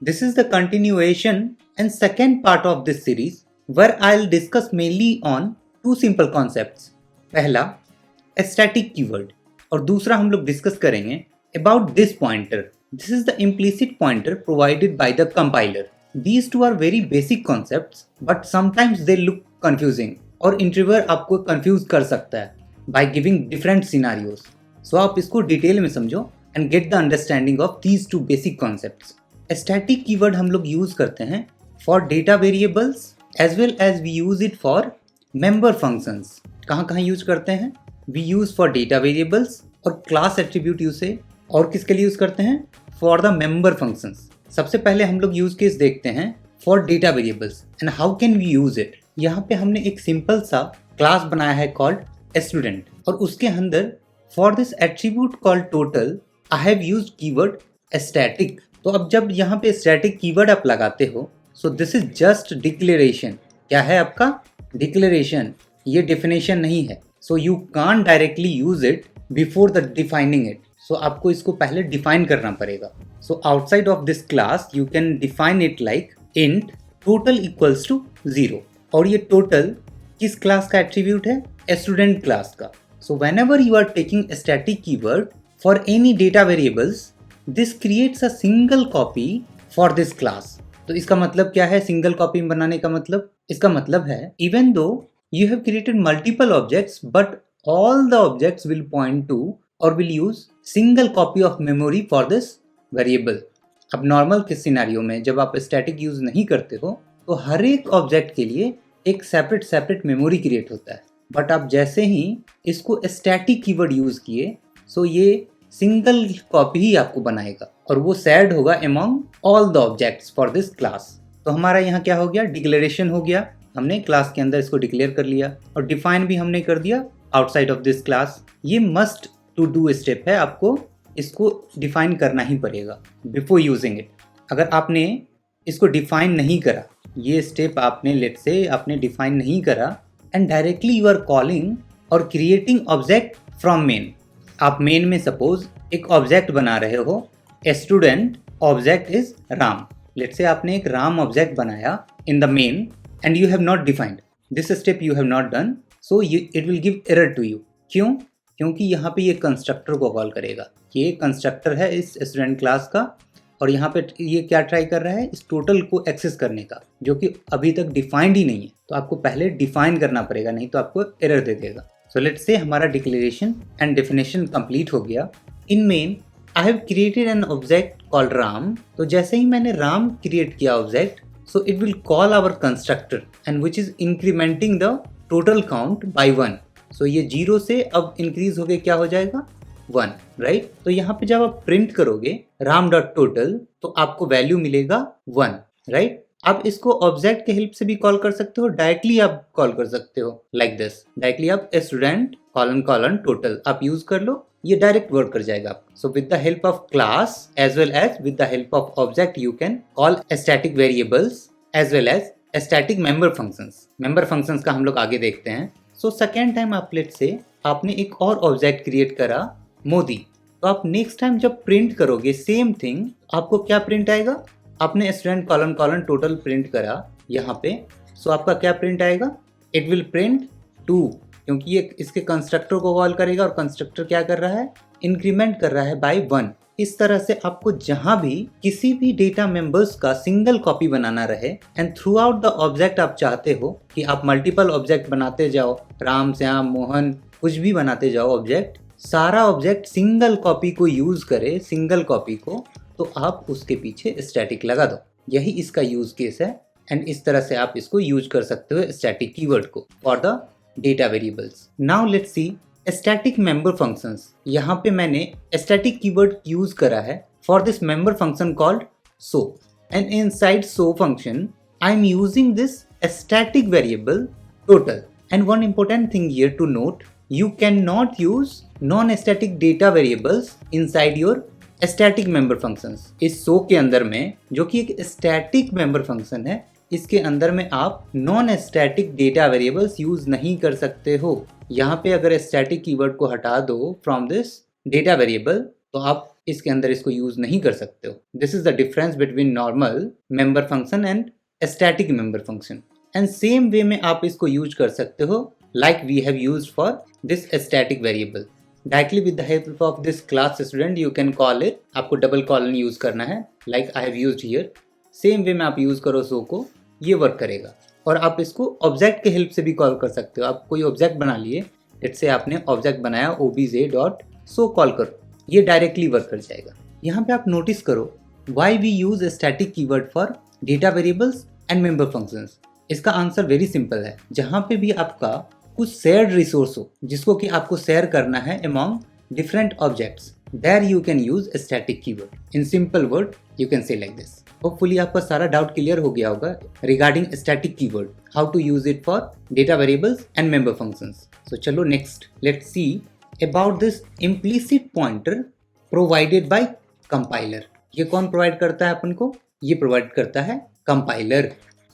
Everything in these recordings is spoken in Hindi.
This is the continuation and second part of this series where I'll discuss mainly on two simple concepts. पहला static keyword और दूसरा हम लोग डिस्कस करेंगे about this pointer. This is the implicit pointer provided by the compiler. These two are very basic concepts but sometimes they look confusing और इंटरव्यूअर आपको कंफ्यूज कर सकता है by giving different scenarios. So आप इसको डिटेल में समझो and get the understanding of these two basic concepts. Static keyword हम लोग यूज करते हैं for data variables as well as we use it for member functions. कहाँ यूज करते हैं? We use for data variables और class attribute यूसेज और किसके लिए यूज करते हैं? For the member functions. सबसे पहले हम लोग यूज केस देखते हैं for data variables and how can we use it. यहाँ पे हमने एक सिंपल सा क्लास बनाया है called student और उसके अंदर for this attribute called total I have used keyword static. तो अब जब यहाँ पे static keyword आप लगाते हो so this is just declaration. क्या है आपका? Declaration. ये definition नहीं है. So you can't directly use it before the defining it. So आपको इसको पहले define करना पड़ेगा. So outside of this class you can define it like int total equals to 0. और ये total किस class का attribute है? Student class का. So whenever you are taking a static keyword for any data variables, this creates a single copy for this class. तो इसका मतलब क्या है single copy बनाने का मतलब? इसका मतलब है even though you have created multiple objects but all the objects will point to or will use single copy of memory for this variable. अब नॉर्मल के सिनेरियो में जब आप स्टैटिक यूज नहीं करते हो तो हर एक ऑब्जेक्ट के लिए एक सेपरेट मेमोरी क्रिएट होता है, बट आप जैसे ही इसको स्टैटिक कीवर्ड यूज किए सो ये सिंगल कॉपी ही आपको बनाएगा और वो शेयर्ड होगा among all the objects for this class. तो हमारा यहाँ क्या हो गया? डिक्लेरेशन हो गया. हमने क्लास के अंदर इसको डिक्लेयर कर लिया और डिफाइन भी हमने कर दिया आउटसाइड ऑफ दिस क्लास. ये मस्ट टू डू स्टेप है, आपको इसको डिफाइन करना ही पड़ेगा बिफोर यूजिंग इट. अगर आपने इसको डिफाइन नहीं करा, ये स्टेप आपने लेट्स से आपने डिफाइन नहीं करा and directly you are calling और क्रिएटिंग ऑब्जेक्ट फ्रॉम मेन. आप मेन में सपोज एक ऑब्जेक्ट बना रहे हो, student object is Ram. Let's say आपने एक राम ऑब्जेक्ट बनाया in the main and you have not defined this step, you have not done, so it will give error to you. क्यों? क्योंकि यहाँ पे ये कंस्ट्रक्टर को कॉल करेगा. ये कंस्ट्रक्टर है इस स्टूडेंट क्लास का और यहाँ पे ये क्या ट्राई कर रहा है? इस टोटल को एक्सेस करने का, जो कि अभी तक डिफाइंड ही नहीं है. तो आपको पहले डिफाइन करना पड़ेगा, नहीं तो आपको एरर दे देगा. सो लेट्स से हमारा डिक्लेरेशन एंड डेफिनेशन कंप्लीट हो गया. In main I have created an object called Ram. तो जैसे ही मैंने राम क्रिएट किया object, so it will call our constructor and which is incrementing the total count by 1. सो ये 0 से अब इंक्रीज हो गया, क्या हो जाएगा? 1, राइट. तो यहाँ पे जब आप प्रिंट करोगे राम डॉट टोटल तो आपको वैल्यू मिलेगा 1, राइट. आप इसको ऑब्जेक्ट के हेल्प से भी कॉल कर सकते हो, डायरेक्टली आप कॉल कर सकते हो लाइक दिस. डायरेक्टली आप स्टूडेंट कॉलन टोटल आप यूज कर लो, ये डायरेक्ट वर्क कर जाएगा. So with the help of class as well as with the help of object you can call static variables as well as static member functions. Member functions का हम लोग आगे देखते हैं. सो सेकेंड टाइम आप लेट्स से आपने एक और ऑब्जेक्ट क्रिएट करा मोदी. तो आप नेक्स्ट टाइम जब प्रिंट करोगे सेम थिंग, आपको क्या प्रिंट आएगा? आपने स्टूडेंट कॉलन टोटल प्रिंट करा यहाँ पे, सो आपका क्या प्रिंट आएगा? इट विल प्रिंट 2, क्योंकि ये इसके कंस्ट्रक्टर को कॉल करेगा और कंस्ट्रक्टर क्या कर रहा है? इंक्रीमेंट कर रहा है बाय 1. इस तरह से आपको जहां भी किसी भी डेटा मेंबर्स का सिंगल कॉपी बनाना रहे and through out the object आप चाहते हो कि आप मल्टीपल ऑब्जेक्ट बनाते जाओ, राम श्याम मोहन कुछ भी बनाते जाओ ऑब्जेक्ट, सारा ऑब्जेक्ट सिंगल कॉपी को यूज करे, सिंगल कॉपी को, तो आप उसके पीछे स्टैटिक लगा दो. यही इसका यूज केस है एंड इस तरह से आप इसको यूज कर सकते हो स्टैटिक कीवर्ड को for the data variables. Now let's see static member functions. यहाँ पे मैंने स्टैटिक कीवर्ड यूज करा है for this member function called so and inside so function I am using this static variable total. And one important thing here to note, you cannot use non-static data variables inside your static member functions. इस सो के अंदर में, जो कि एक static member function है, इसके अंदर में आप non-static data variables यूज नहीं कर सकते हो. यहाँ पे अगर static कीवर्ड को हटा दो from this data variable तो आप इसके अंदर इसको यूज नहीं कर सकते हो। This is the difference between normal member function and static member function. And same way में आप इसको यूज कर सकते हो like we have used for this static variable directly with the help of this class student you can call it। आपको डबल कॉलन यूज करना है like I have used here। Same way में आप यूज करो सो को, ये वर्क करेगा। और आप इसको ऑब्जेक्ट के हेल्प से भी कॉल कर सकते हो। आप कोई ऑब्जेक्ट बना लिए, लेट्स से आपने ऑब्जेक्ट बनाया obj.so कॉल करो, ये डायरेक्टली वर्क कर जाएगा। यहाँ पे आप नोटिस करो why we use a static keyword for data variables and member functions। इसका आंसर वेरी सिंपल है। जहाँ पे भी आपका कुछ शेयर्ड रिसोर्स हो जिसको कि आपको शेयर करना है among different objects, there you can use a static keyword. In simple word you can say like this. Hopefully आपका सारा डाउट क्लियर हो गया होगा regarding static keyword, how to use it for data variables and member functions. So चलो next let's see about this implicit pointer provided by compiler. ये कौन प्रोवाइड करता है अपन को? ये प्रोवाइड करता है compiler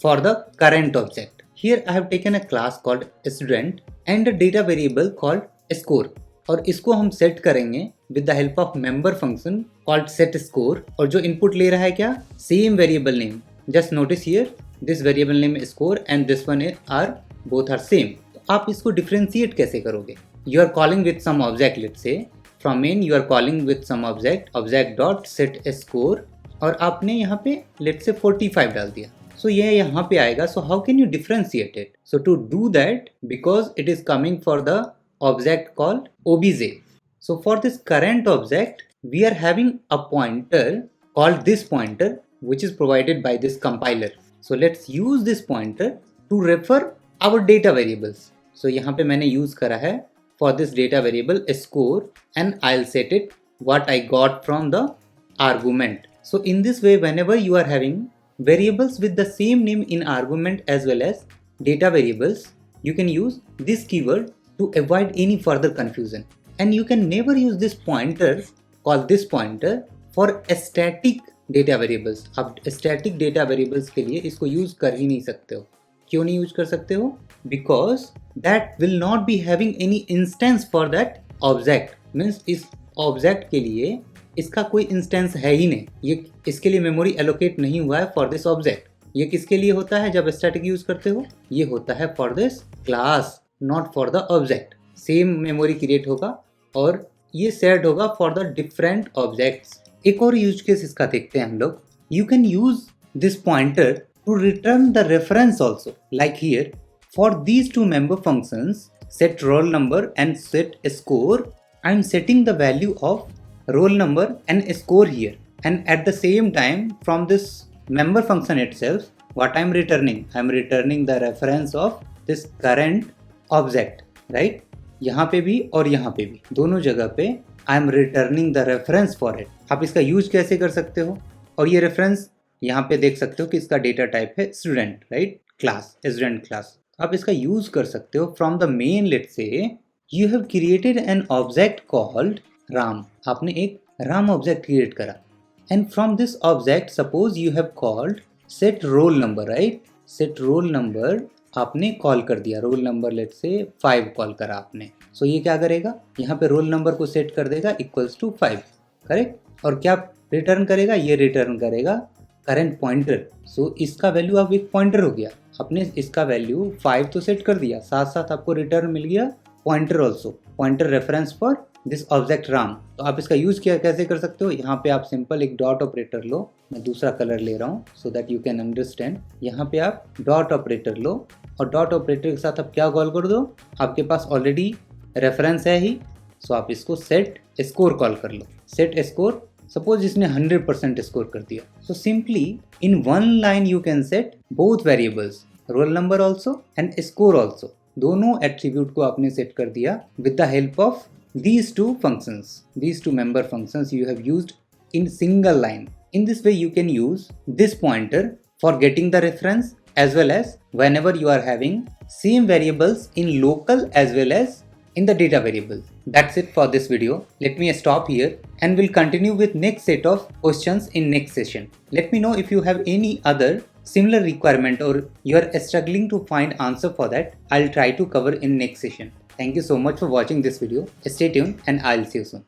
for the current object। Here I have taken a class called student and a data variable called score, और इसको हम सेट करेंगे with the help of member function called set score। और जो इनपुट ले रहा है क्या? Same variable name। Just notice here this variable name is score and this one are both are same। तो आप इसको differentiate कैसे करोगे? You are calling with some object, let's say from main you are calling with some object dot set score, और आपने यहाँ पे let's say 45 डाल दिया। So ये यहाँ पे आएगा। So how can you differentiate it? So to do that, because it is coming for the object called obj, so for this current object we are having a pointer called this pointer which is provided by this compiler। So let's use this pointer to refer our data variables। So यहाँ पे मैंने use करा है for this data variable score and I'll set it what I got from the argument। So in this way whenever you are having variables with the same name in argument as well as data variables, you can use this keyword to avoid any further confusion। And you can never use this pointer, call this pointer for static data variables। आप static data variables के लिए इसको use कर ही नहीं सकते हो। क्यों नहीं use कर सकते हो? Because that will not be having any instance for that object। Means इस object के लिए इसका कोई इंस्टेंस है ही नहीं, ये इसके लिए मेमोरी एलोकेट नहीं हुआ है फॉर दिस ऑब्जेक्ट। ये किसके लिए होता है जब स्टैटिक यूज करते हो? ये होता है for this class, not for the object. Same memory create होगा और ये शेयर्ड होगा फॉर द डिफरेंट ऑब्जेक्ट्स। एक और यूज केस इसका देखते हैं हम लोग। You can use this pointer to return the reference also, like here for these two member functions set roll number and set score। I am setting the value of roll number and score here, and at the same time from this member function itself what I am returning? I am returning the reference of this current object, right? यहाँ पे भी और यहाँ पे भी दोनों जगह पे I am returning the reference for it। आप इसका यूज कैसे कर सकते हो? और ये रेफरेंस यहाँ पे देख सकते हो कि इसका डेटा टाइप है student, right? Class, student class. आप इसका यूज कर सकते हो from the main. Let's say you have created an object called Ram. आपने एक राम ऑब्जेक्ट क्रिएट करा, and from this object suppose you have called set roll number, right? Set roll number आपने कॉल कर दिया। Roll number let's say 5 call करा आपने। सो ये क्या करेगा? यहाँ पे रोल नंबर को सेट कर देगा इक्वल्स टू 5, करेक्ट? और क्या रिटर्न करेगा? ये रिटर्न करेगा करंट पॉइंटर। सो इसका वैल्यू अब एक पॉइंटर हो गया। आपने इसका वैल्यू 5 तो सेट कर दिया, साथ साथ आपको रिटर्न मिल गया pointer also, pointer reference for this object Ram. तो आप इसका यूज क्या कैसे कर सकते हो? यहाँ पे आप सिंपल एक डॉट ऑपरेटर लो। मैं दूसरा कलर ले रहा हूँ so that you can understand. यहाँ पे आप डॉट ऑपरेटर लो और डॉट ऑपरेटर के साथ आप क्या कॉल कर दो? आपके पास ऑलरेडी रेफरेंस है ही, सो आप इसको सेट स्कोर कॉल कर लो। सेट स्कोर, सपोज इसने 100% स्कोर कर दिया। So simply in one line you can set both variables, roll number also and score also. दोनों एट्रीब्यूट को आपने सेट कर दिया with the help of these two functions, these two member functions you have used in single line। In this way you can use this pointer for getting the reference as well as whenever you are having same variables in local as well as in the data variable। That's it for this video. Let me stop here and we'll continue with next set of questions in next session। Let me know if you have any other similar requirement or you are struggling to find answer for that. I'll try to cover in next session। Thank you so much for watching this video. Stay tuned and I'll see you soon।